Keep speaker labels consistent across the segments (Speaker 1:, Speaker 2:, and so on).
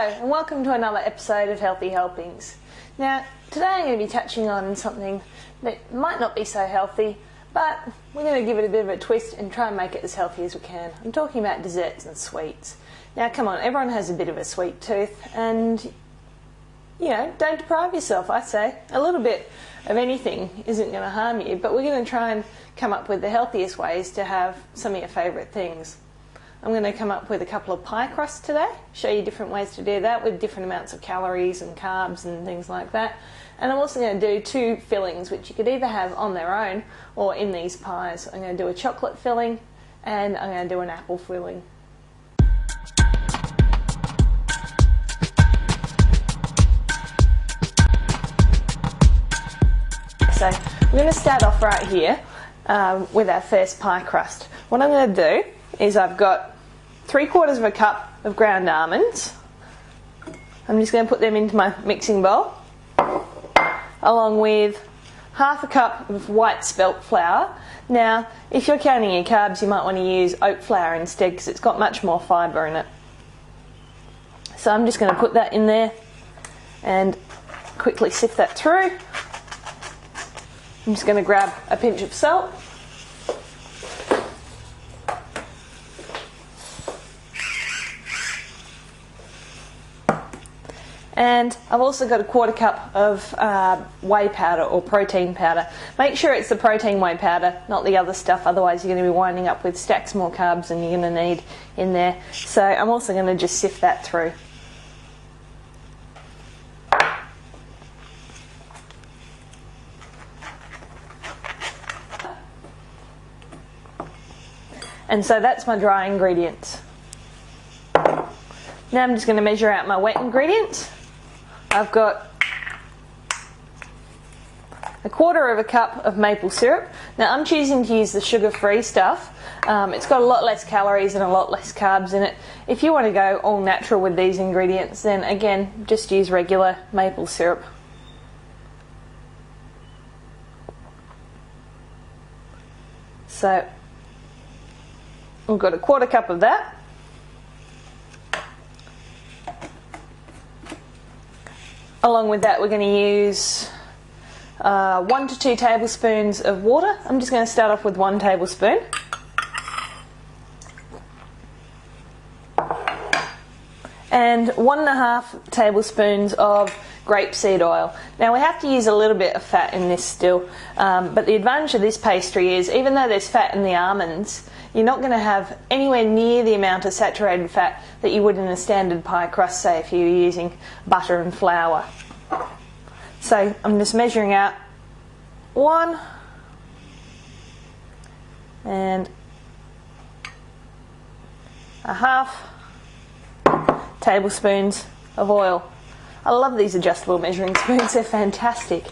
Speaker 1: and welcome to another episode of Healthy Helpings. Now, today I'm going to be touching on something that might not be so healthy, but we're going to give it a bit of a twist and try and make it as healthy as we can. I'm talking about desserts and sweets. Now, come on, everyone has a bit of a sweet tooth, and, you know, don't deprive yourself, I say. A little bit of anything isn't going to harm you, but we're going to try and come up with the healthiest ways to have some of your favourite things. I'm going to come up with a couple of pie crusts today, show you different ways to do that with different amounts of calories and carbs and things like that. And I'm also going to do two fillings, which you could either have on their own or in these pies. I'm going to do a chocolate filling and I'm going to do an apple filling. So we're going to start off right here with our first pie crust. What I'm going to do is I've got 3/4 of a cup of ground almonds. I'm just going to put them into my mixing bowl, along with 1/2 cup of white spelt flour. Now, if you're counting your carbs, you might want to use oat flour instead because it's got much more fibre in it. So I'm just going to put that in there and quickly sift that through. I'm just going to grab a pinch of salt. And I've also got a 1/4 cup of whey powder or protein powder. Make sure it's the protein whey powder, not the other stuff, otherwise you're going to be winding up with stacks more carbs than you're going to need in there. So I'm also going to just sift that through. And so that's my dry ingredients. Now I'm just going to measure out my wet ingredients. I've got 1/4 cup of maple syrup. Now I'm choosing to use the sugar-free stuff. It's got a lot less calories and a lot less carbs in it. If you want to go all natural with these ingredients, then again, just use regular maple syrup. So we've got 1/4 cup of that. Along with that, we're going to use 1 to 2 tablespoons of water. I'm just going to start off with 1 tablespoon. And 1.5 tablespoons of grapeseed oil. Now we have to use a little bit of fat in this still, but the advantage of this pastry is even though there's fat in the almonds, you're not going to have anywhere near the amount of saturated fat that you would in a standard pie crust, say if you were using butter and flour. So I'm just measuring out 1 and 1/2 tablespoons of oil. I love these adjustable measuring spoons, they're fantastic.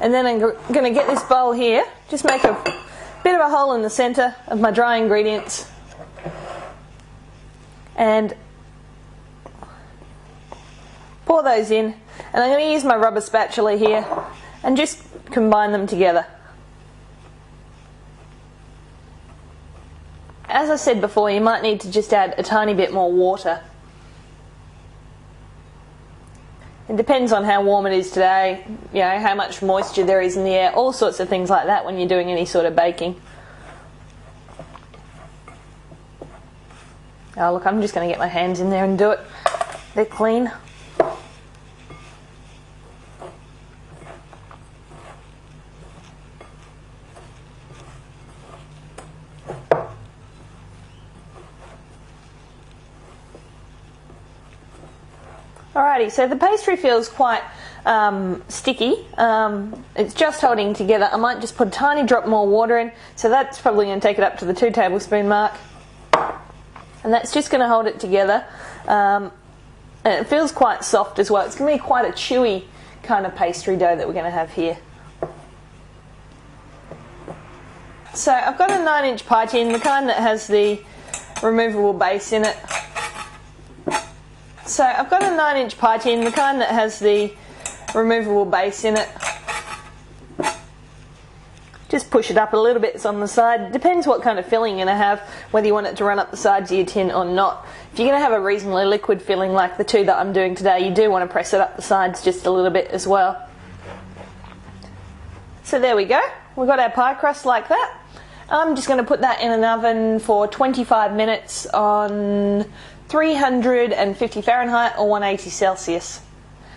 Speaker 1: And then I'm going to get this bowl here, just make a bit of a hole in the centre of my dry ingredients and pour those in, and I'm going to use my rubber spatula here and just combine them together. As I said before, you might need to just add a tiny bit more water. It depends on how warm it is today, you know, how much moisture there is in the air, all sorts of things like that when you're doing any sort of baking. Oh look, I'm just going to get my hands in there and do it. They're clean. Alrighty, so the pastry feels quite sticky. It's just holding together. I might just put a tiny drop more water in, so that's probably going to take it up to the 2 tablespoon mark. And that's just going to hold it together. And it feels quite soft as well. It's going to be quite a chewy kind of pastry dough that we're going to have here. So I've got a 9-inch pie tin, the kind that has the removable base in it. So I've got a 9-inch pie tin, the kind that has the removable base in it. Just just push it up a little bit on the side. It depends what kind of filling you're going to have, whether you want it to run up the sides of your tin or not. If you're going to have a reasonably liquid filling like the two that I'm doing today, you do want to press it up the sides just a little bit as well. So there we go, we've got our pie crust like that. I'm just going to put that in an oven for 25 minutes on 350 Fahrenheit or 180 Celsius.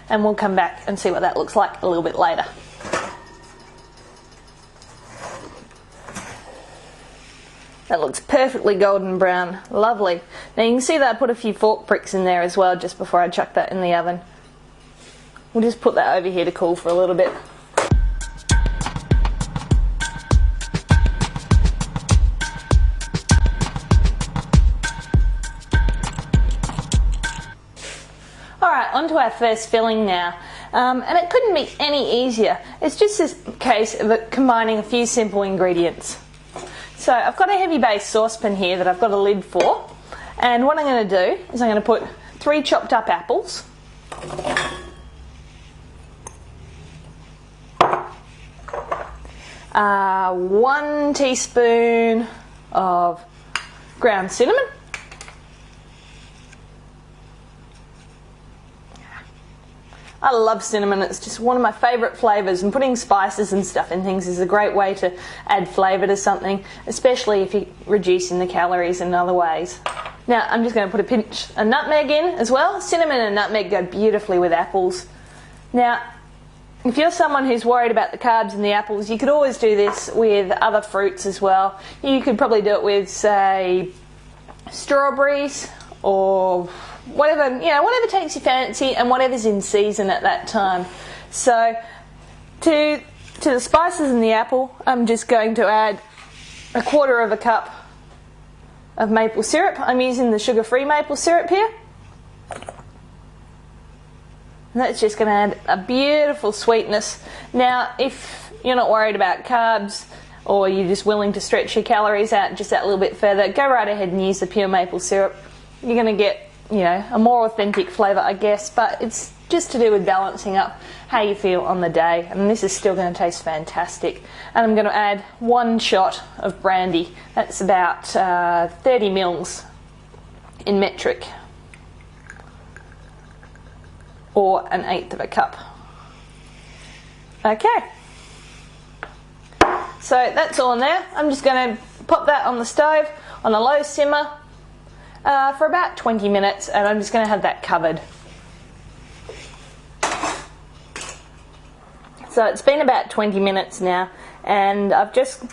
Speaker 1: And we'll come back and see what that looks like a little bit later. That looks perfectly golden brown, lovely. Now you can see that I put a few fork pricks in there as well just before I chuck that in the oven. We'll just put that over here to cool for a little bit. Alright, on to our first filling now. And it couldn't be any easier. It's just this case of combining a few simple ingredients. So I've got a heavy base saucepan here that I've got a lid for. And what I'm going to do is I'm going to put 3 chopped up apples. 1 teaspoon of ground cinnamon. I love cinnamon, it's just one of my favourite flavours, and putting spices and stuff in things is a great way to add flavour to something, especially if you're reducing the calories in other ways. Now I'm just going to put a pinch of nutmeg in as well. Cinnamon and nutmeg go beautifully with apples. Now if you're someone who's worried about the carbs in the apples, you could always do this with other fruits as well. You could probably do it with, say, strawberries or whatever, you know, whatever takes your fancy and whatever's in season at that time. So to the spices in the apple, I'm just going to add 1/4 cup of maple syrup. I'm using the sugar-free maple syrup here. And that's just going to add a beautiful sweetness. Now if you're not worried about carbs, or you're just willing to stretch your calories out just that little bit further, go right ahead and use the pure maple syrup. You're going to get, you know, a more authentic flavour, I guess, but it's just to do with balancing up how you feel on the day, and this is still going to taste fantastic. And I'm going to add 1 shot of brandy. That's about 30 mils in metric, or 1/8 cup. Okay, so that's all in there. I'm just going to pop that on the stove on a low simmer for about 20 minutes, and I'm just going to have that covered. So it's been about 20 minutes now, and I've just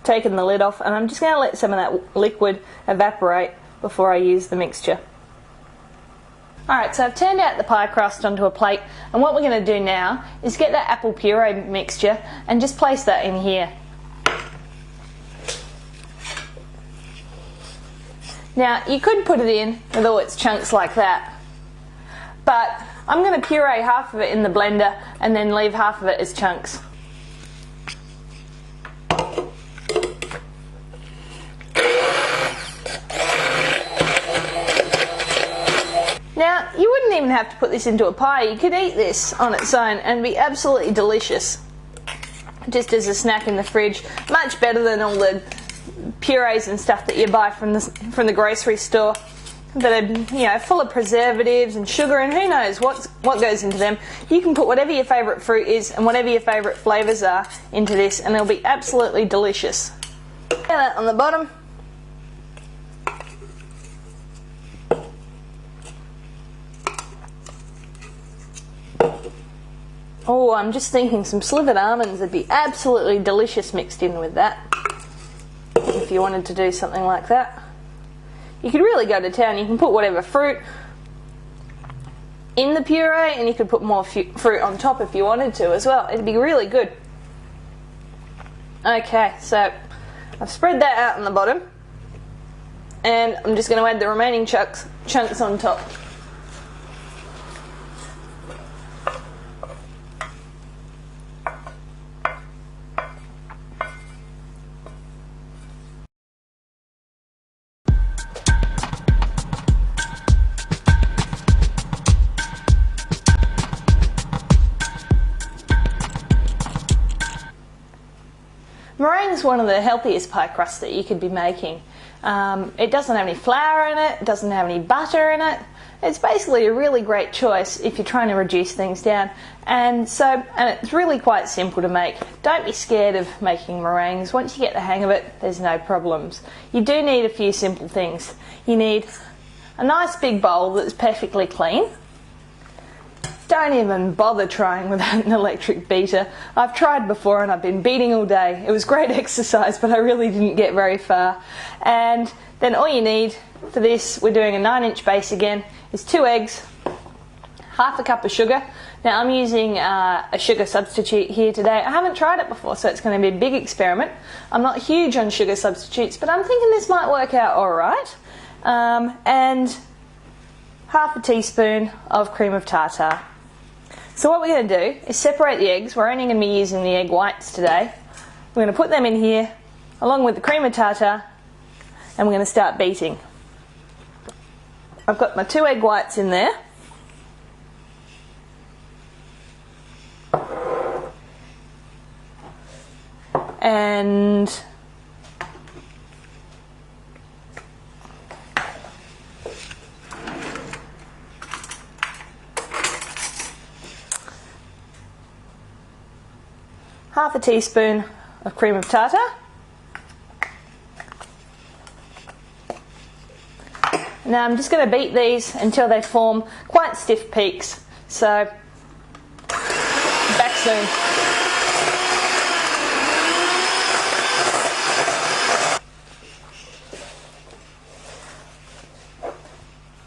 Speaker 1: taken the lid off, and I'm just going to let some of that liquid evaporate before I use the mixture. Alright, so I've turned out the pie crust onto a plate, and what we're going to do now is get that apple puree mixture and just place that in here. Now you could put it in with all its chunks like that, but I'm going to puree half of it in the blender and then leave half of it as chunks. Now you wouldn't even have to put this into a pie, you could eat this on its own and be absolutely delicious. Just as a snack in the fridge, much better than all the purees and stuff that you buy from the grocery store that are, you know, full of preservatives and sugar and who knows what goes into them. You can put whatever your favourite fruit is and whatever your favourite flavours are into this, and it'll be absolutely delicious. Get that on the bottom. Oh, I'm just thinking some slivered almonds would be absolutely delicious mixed in with that, if you wanted to do something like that. You could really go to town. You can put whatever fruit in the puree, and you could put more fruit on top if you wanted to as well. It'd be really good. Okay, so I've spread that out on the bottom, and I'm just going to add the remaining chunks on top. is one of the healthiest pie crusts that you could be making. It doesn't have any flour in it, it doesn't have any butter in it. It's basically a really great choice if you're trying to reduce things down. And it's really quite simple to make. Don't be scared of making meringues. Once you get the hang of it, there's no problems. You do need a few simple things. You need a nice big bowl that's perfectly clean. Don't even bother trying without an electric beater. I've tried before and I've been beating all day. It was great exercise, but I really didn't get very far. And then all you need for this, we're doing a 9-inch base again, is 2 eggs, half a cup of sugar. Now I'm using a sugar substitute here today. I haven't tried it before, so it's going to be a big experiment. I'm not huge on sugar substitutes, but I'm thinking this might work out alright. And half a teaspoon of cream of tartar. So what we're going to do is separate the eggs. We're only going to be using the egg whites today. We're going to put them in here along with the cream of tartar, and we're going to start beating. I've got my 2 egg whites in there. And half a teaspoon of cream of tartar. Now I'm just going to beat these until they form quite stiff peaks. So, back soon.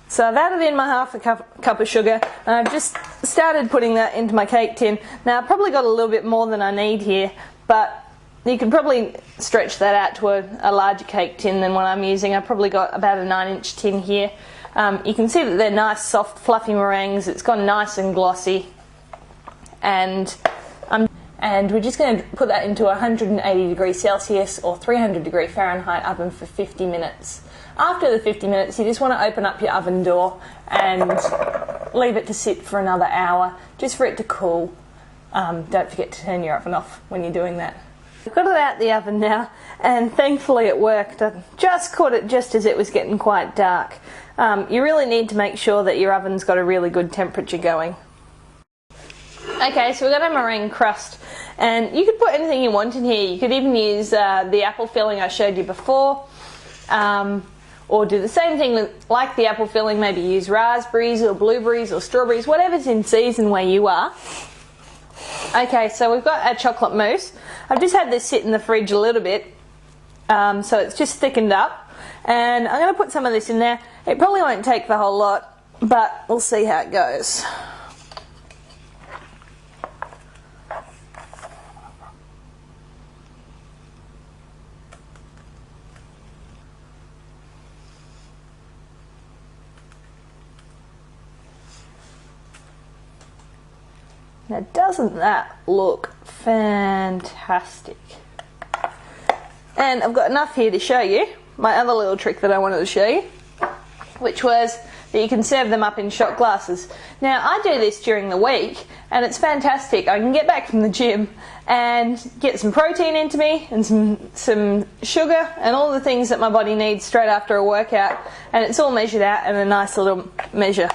Speaker 1: So I've added in my half a cup of sugar, and I've just started putting that into my cake tin. Now I've probably got a little bit more than I need here, but you can probably stretch that out to a larger cake tin than what I'm using. I've probably got about a 9-inch tin here. You can see that they're nice, soft, fluffy meringues. It's gone nice and glossy. And we're just going to put that into a 180 degrees Celsius or 300 degree Fahrenheit oven for 50 minutes. After the 50 minutes, you just want to open up your oven door and leave it to sit for another hour, just for it to cool. Don't forget to turn your oven off when you're doing that. I've got it out the oven now, and thankfully it worked. I just caught it just as it was getting quite dark. You really need to make sure that your oven's got a really good temperature going. Okay, so we've got a meringue crust, and you could put anything you want in here. You could even use the apple filling I showed you before, or do the same thing like the apple filling, maybe use raspberries or blueberries or strawberries, whatever's in season where you are. Okay, so we've got our chocolate mousse. I've just had this sit in the fridge a little bit, so it's just thickened up, and I'm going to put some of this in there. It probably won't take the whole lot, but we'll see how it goes. Now, doesn't that look fantastic? And I've got enough here to show you my other little trick that I wanted to show you, which was that you can serve them up in shot glasses. Now, I do this during the week, and it's fantastic. I can get back from the gym and get some protein into me and some sugar and all the things that my body needs straight after a workout, and it's all measured out in a nice little measure.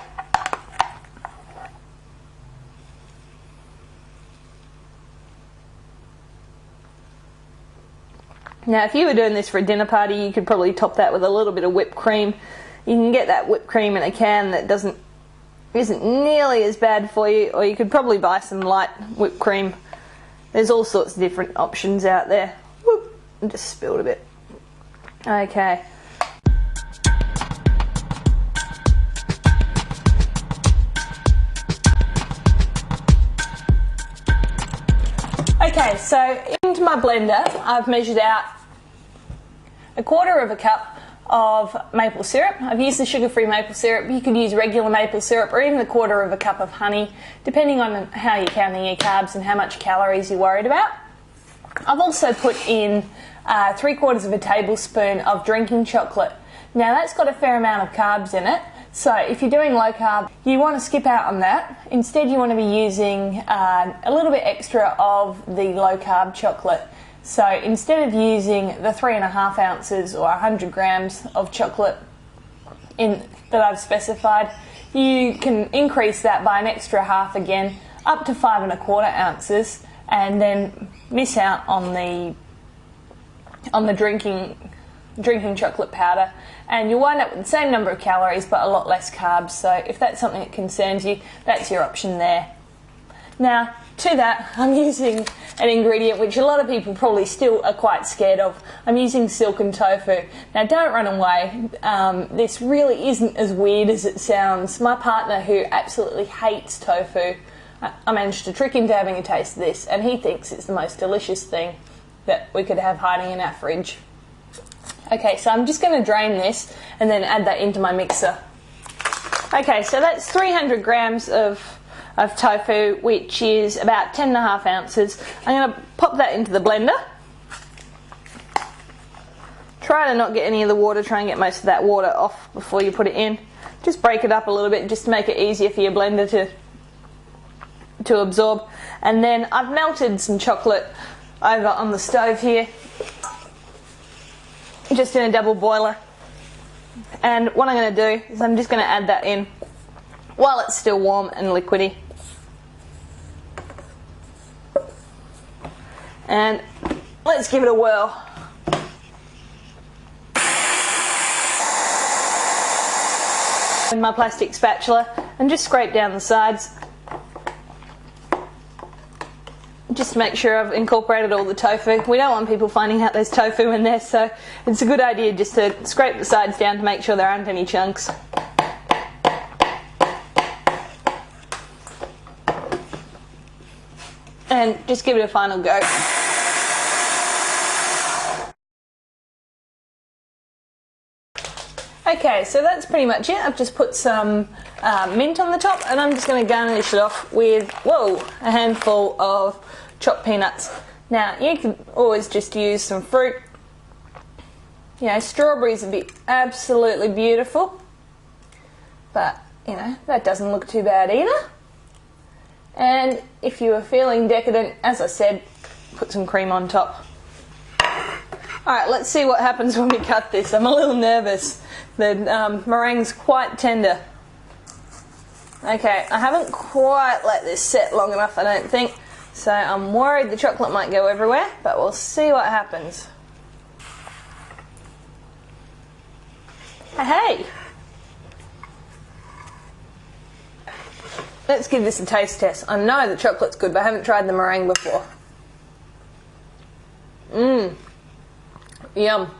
Speaker 1: Now, if you were doing this for a dinner party, you could probably top that with a little bit of whipped cream. You can get that whipped cream in a can that isn't nearly as bad for you, or you could probably buy some light whipped cream. There's all sorts of different options out there. Whoop, I just spilled a bit. Okay. Okay, so into my blender, I've measured out 1/4 cup of maple syrup. I've used the sugar-free maple syrup. You could use regular maple syrup, or even 1/4 cup of honey, depending on how you're counting your carbs and how much calories you're worried about. I've also put in 3/4 tablespoon of drinking chocolate. Now, that's got a fair amount of carbs in it, so if you're doing low carb, you want to skip out on that. Instead, you want to be using a little bit extra of the low carb chocolate. So instead of using the 3.5 ounces or 100 grams of chocolate that I've specified, you can increase that by an extra half again, up to 5.25 ounces, and then miss out on the drinking chocolate powder, and you'll wind up with the same number of calories but a lot less carbs. So if that's something that concerns you, that's your option there. Now, to that, I'm using an ingredient which a lot of people probably still are quite scared of. I'm using silken tofu. Now, don't run away. This really isn't as weird as it sounds. My partner, who absolutely hates tofu, I managed to trick him to having a taste of this, and he thinks it's the most delicious thing that we could have hiding in our fridge. Okay, so I'm just going to drain this and then add that into my mixer. Okay, so that's 300 grams of tofu, which is about 10.5 ounces. I'm going to pop that into the blender. Try to not get any of the water, try and get most of that water off before you put it in. Just break it up a little bit just to make it easier for your blender to absorb. And then I've melted some chocolate over on the stove here, just in a double boiler. And what I'm going to do is I'm just going to add that in while it's still warm and liquidy. And let's give it a whirl. With my plastic spatula and just scrape down the sides. Just to make sure I've incorporated all the tofu. We don't want people finding out there's tofu in there, so it's a good idea just to scrape the sides down to make sure there aren't any chunks. And just give it a final go. Okay, so that's pretty much it. I've just put some mint on the top, and I'm just going to garnish it off with, a handful of chopped peanuts. Now, you can always just use some fruit. You know, strawberries would be absolutely beautiful, but, you know, that doesn't look too bad either. And if you were feeling decadent, as I said, put some cream on top. Alright, let's see what happens when we cut this. I'm a little nervous. The meringue's quite tender. Okay, I haven't quite let this set long enough, I don't think. So I'm worried the chocolate might go everywhere, but we'll see what happens. Hey! Let's give this a taste test. I know the chocolate's good, but I haven't tried the meringue before. Yum.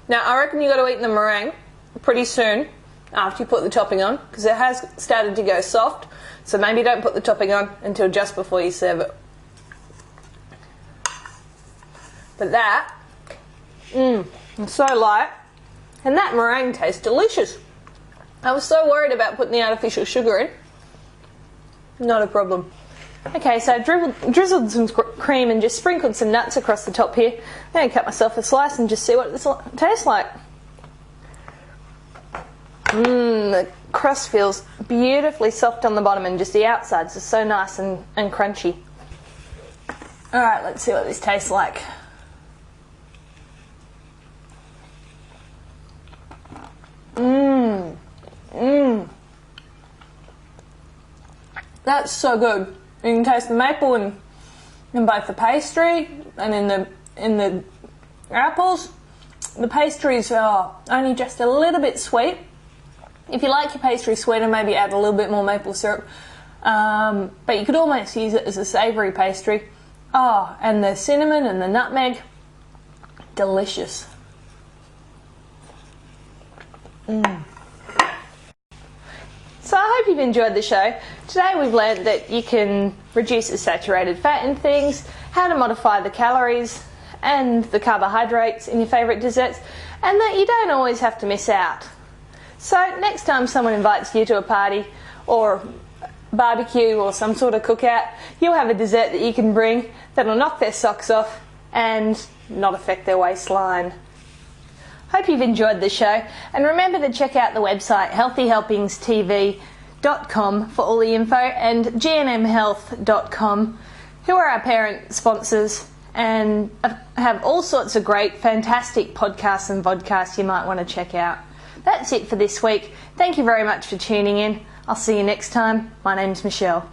Speaker 1: Now, I reckon you've got to eat the meringue pretty soon after you put the topping on, because it has started to go soft, so maybe don't put the topping on until just before you serve it. But that, it's so light, and that meringue tastes delicious. I was so worried about putting the artificial sugar in. Not a problem. Okay, so I've drizzled some cream and just sprinkled some nuts across the top here. I'm going to cut myself a slice and just see what this tastes like. The crust feels beautifully soft on the bottom, and just the outsides are so nice and crunchy. Alright, let's see what this tastes like. That's so good. You can taste the maple in both the pastry and in the apples. The pastries are only just a little bit sweet. If you like your pastry sweeter, maybe add a little bit more maple syrup. But you could almost use it as a savoury pastry. Oh, and the cinnamon and the nutmeg, delicious. So I hope you've enjoyed the show. Today we've learned that you can reduce the saturated fat in things, how to modify the calories and the carbohydrates in your favourite desserts, and that you don't always have to miss out. So next time someone invites you to a party or barbecue or some sort of cookout, you'll have a dessert that you can bring that'll knock their socks off and not affect their waistline. Hope you've enjoyed the show, and remember to check out the website healthyhelpingstv.com for all the info, and gnmhealth.com, who are our parent sponsors, and I have all sorts of great, fantastic podcasts and vodcasts you might want to check out. That's it for this week. Thank you very much for tuning in. I'll see you next time. My name's Michelle.